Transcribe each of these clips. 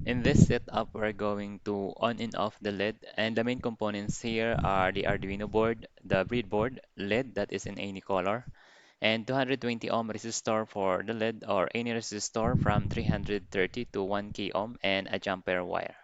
In this setup, we're going to on and off the LED, and the main components here are the Arduino board, the breadboard LED that is in any color, and 220 ohm resistor for the LED or any resistor from 330 to 1k ohm, and a jumper wire.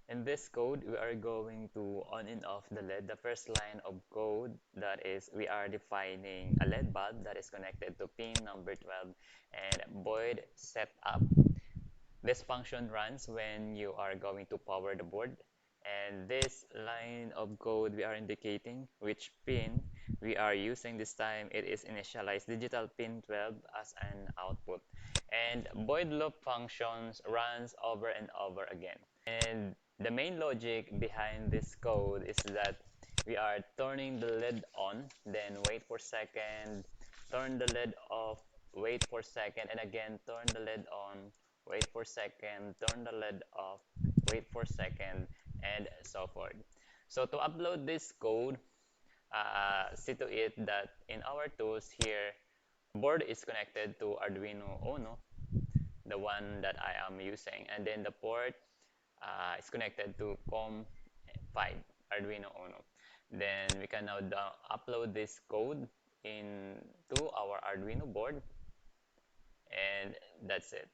In this code, we are going to on and off the LED. The first line of code, that is, we are defining a LED bulb that is connected to pin number 12 and void setup. This function runs when you are going to power the board. And this line of code, we are indicating which pin we are using this time. It is initialized digital pin 12 as an output. And void loop functions runs over and over again. And the main logic behind this code is that we are turning the lid on, then wait for a second, turn the lid off, wait for a second, and again turn the lid on, wait for a second, turn the lid off, wait for a second, and so forth. So to upload this code, see to it that in our tools here, board is connected to Arduino Uno, the one that I am using, and then the port is connected to COM5 Arduino Uno. Then we can now upload this code into our Arduino board, and that's it.